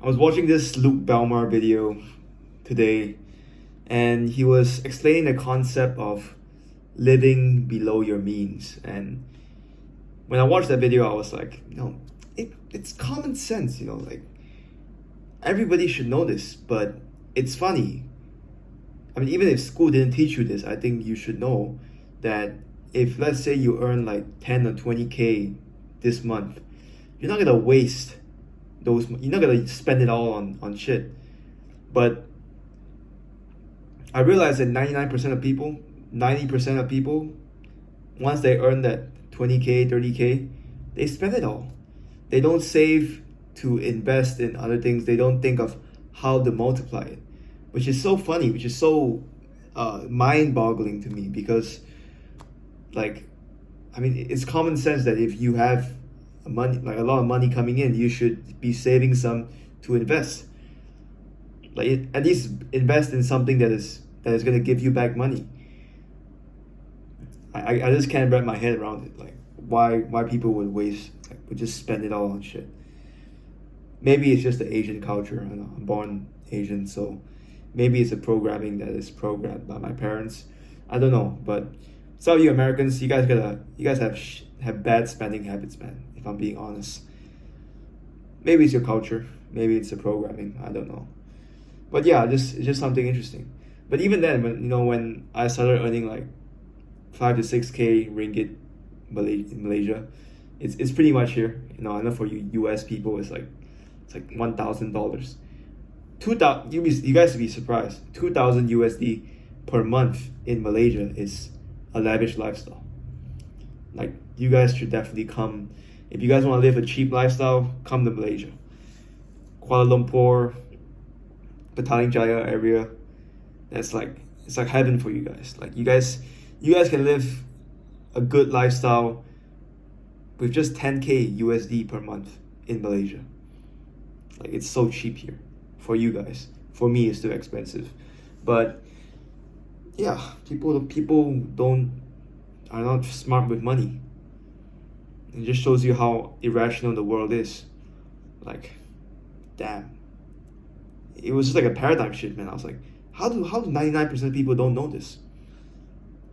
I was watching this Luke Belmar video today, and he was explaining the concept of living below your means. And when I watched that video, I was like, it's common sense, like everybody should know this, but it's funny. I mean, even if school didn't teach you this, I think you should know that if, let's say, you earn like 10 or 20K this month, you're not gonna waste you're not gonna spend it all on shit. But I realized that 99% of people, 90% of people, once they earn that 20K, 30K, they spend it all. They don't save to invest in other things. They don't think of how to multiply it, which is so funny, which is so mind-boggling to me, because like, I mean, it's common sense that if you have money, like a lot of money coming in, you should be saving some to invest. At least invest in something that is going to give you back money. I just can't wrap my head around it. Like, why people would would just spend it all on shit. Maybe it's just the Asian culture. I know, I'm born Asian, so maybe it's a programming that is programmed by my parents. I don't know, but some of you Americans, you guys have bad spending habits, man. If I'm being honest, maybe it's your culture, maybe it's the programming. I don't know, but yeah, it's just something interesting. But even then, when I started earning like 5 to 6K ringgit in Malaysia, it's pretty much here. I know for you US people, it's like $1,000. 2,000. You guys would be surprised. 2,000 USD per month in Malaysia is a lavish lifestyle. Like, you guys should definitely come. If you guys want to live a cheap lifestyle, come to Malaysia. Kuala Lumpur, Petaling Jaya area. It's like heaven for you guys. Like, you guys can live a good lifestyle with just 10K USD per month in Malaysia. Like, it's so cheap here for you guys. For me, it's still expensive, but yeah, people are not smart with money. It just shows you how irrational the world is. Like, damn, it was just like a paradigm shift, man. I was like, how do 99% of people don't know this?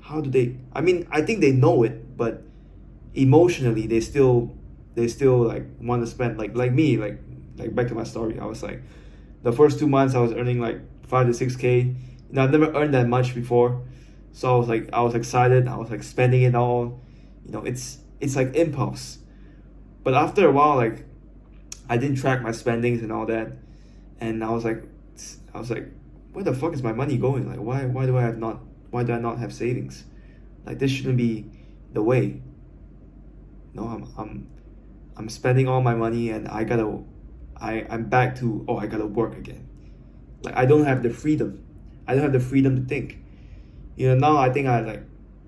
How do they? I mean, I think they know it, but emotionally they still like want to spend. Like me, like back to my story. I was like, the first 2 months I was earning like 5 to 6K. I've never earned that much before, so I was excited. I was like spending it all. It's like impulse. But after a while, like, I didn't track my spendings and all that, and I was like, where the fuck is my money going? Like, why do I not have savings? Like, this shouldn't be the way. No, I'm spending all my money, and I'm back to, I gotta work again. Like, I don't have the freedom. I don't have the freedom to think. Now I think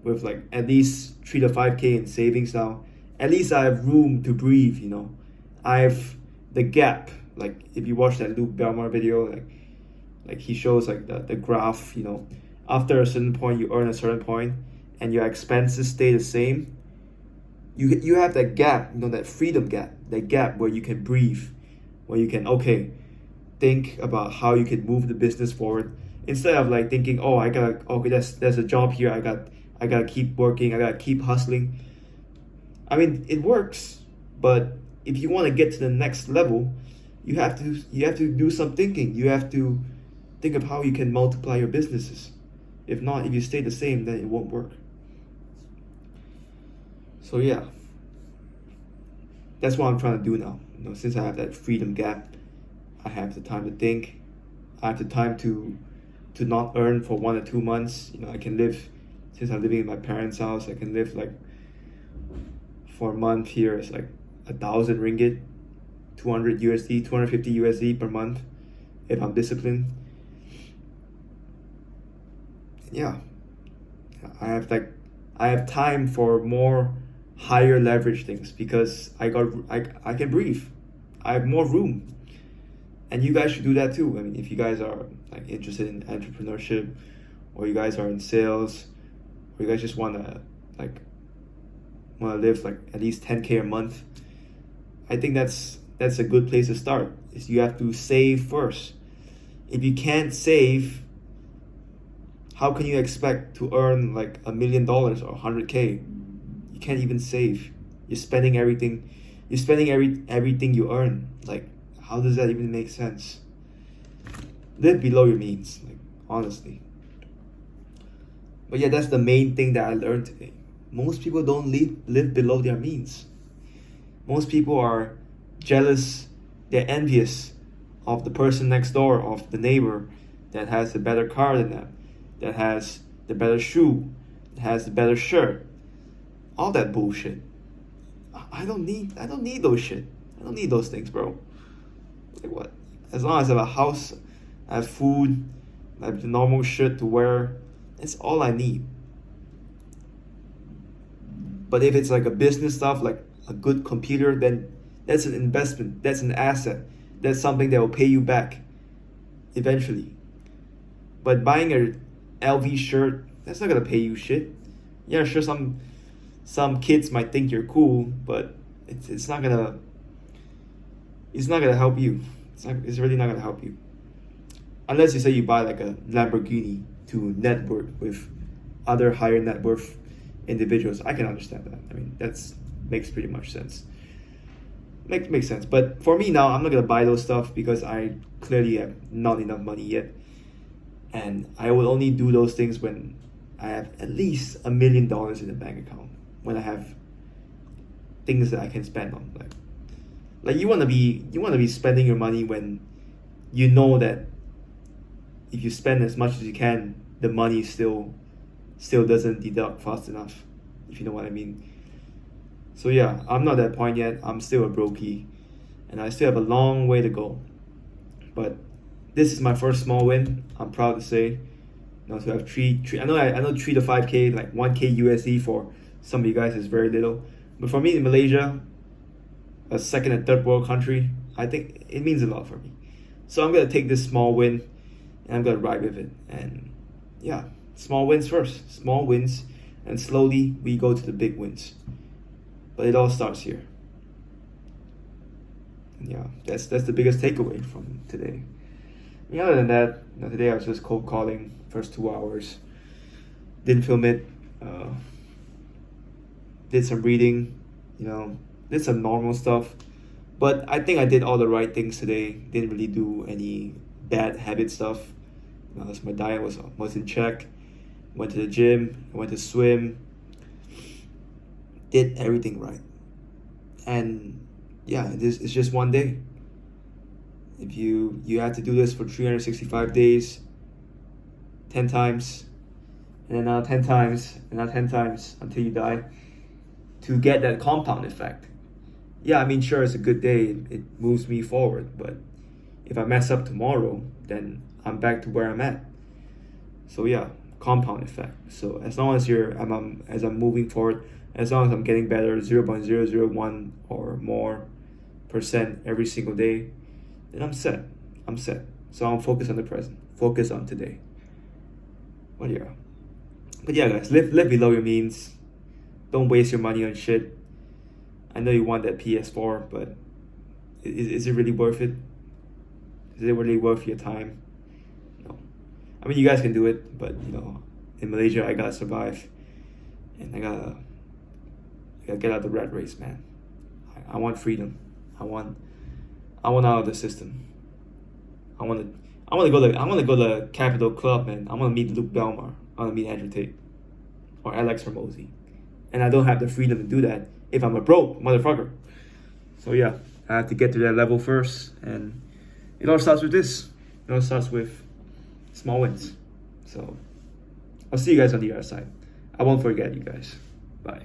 with like at least 3 to 5K in savings now, at least I have room to breathe. I have the gap. Like, if you watch that Luke Belmar video, like he shows like the graph. After a certain point, you earn a certain point, and your expenses stay the same. You have that gap, that freedom gap, that gap where you can breathe, where you can think about how you can move the business forward, instead of like thinking, there's a job here, I gotta keep working, I gotta keep hustling. I mean, it works, but if you want to get to the next level, you have to do some thinking. You have to think of how you can multiply your businesses. If not, if you stay the same, then it won't work. So yeah, that's what I'm trying to do now. Since I have that freedom gap, I have the time to think. I have the time to not earn for 1 or 2 months. I can live, since I'm living in my parents' house, I can live like for a month here. It's like 1,000 ringgit, 200 USD, 250 USD per month if I'm disciplined. Yeah, I have time for more higher leverage things, because I can breathe. I have more room. And you guys should do that too. I mean, if you guys are like interested in entrepreneurship, or you guys are in sales, or you guys just want to live like at least 10K a month, I think that's that's a good place to start. Is you have to save first. If you can't save, how can you expect to earn like $1 million or 100K? You can't even save. You're spending everything. You're spending everything you earn. Like, how does that even make sense? Live below your means, like, honestly. But yeah, that's the main thing that I learned today. Most people don't live below their means. Most people are jealous, they're envious of the person next door, of the neighbor that has a better car than them, that has the better shoe, that has the better shirt. All that bullshit. I don't need those shit. I don't need those things, bro. Like what? As long as I have a house, I have food, I have the normal shit to wear, that's all I need. But if it's like a business stuff, like a good computer, then that's an investment, that's an asset, that's something that will pay you back eventually. But buying a LV shirt, that's not gonna pay you shit. Yeah, sure, some kids might think you're cool, but it's not gonna help you. It's really not gonna help you. Unless you say you buy like a Lamborghini to network with other higher net worth individuals. I can understand that. I mean, that's makes pretty much sense. Makes sense. But for me now, I'm not gonna buy those stuff because I clearly have not enough money yet. And I will only do those things when I have at least $1 million in the bank account. When I have things that I can spend on. Like you wanna be spending your money when you know that if you spend as much as you can, the money still doesn't deduct fast enough, if you know what I mean. So yeah, I'm not at that point yet. I'm still a brokey, and I still have a long way to go. But this is my first small win. I'm proud to say. You know, to have three. I know 3 to 5K, like 1K USD for some of you guys is very little, but for me in Malaysia, a second and third world country, I think it means a lot for me. So I'm gonna take this small win, and I'm gonna ride with it. And yeah, small wins first, small wins, and slowly we go to the big wins. But it all starts here. And yeah, that's the biggest takeaway from today. And other than that, you know, today I was just cold calling first 2 hours. Didn't film it. Did some reading, you know, did some normal stuff. But I think I did all the right things today. Didn't really do any bad habit stuff. You know, my diet was in check. Went to the gym. I went to swim. Did everything right. And yeah, it's just one day. If you have to do this for 365 days, 10 times, and then now 10 times, and now 10 times until you die, to get that compound effect. Yeah, I mean, sure, it's a good day. It moves me forward. But if I mess up tomorrow, then I'm back to where I'm at. So yeah, compound effect. So as long as as I'm moving forward, as long as I'm getting better, 0.001 or more % every single day, then I'm set. So I'm focused on the present. Focus on today. But yeah, guys, live below your means. Don't waste your money on shit. I know you want that PS4, but is it really worth it? Is it really worth your time? No. I mean, you guys can do it, but you know, in Malaysia, I gotta survive, and I gotta get out of the rat race, man. I want freedom. I want out of the system. I want to go to Capital Club, man. I want to meet Luke Belmar. I want to meet Andrew Tate or Alex Hormozy. And I don't have the freedom to do that if I'm a broke motherfucker. So yeah, I have to get to that level first, and it all starts with this. It all starts with small wins. So I'll see you guys on the other side. I won't forget you guys. Bye.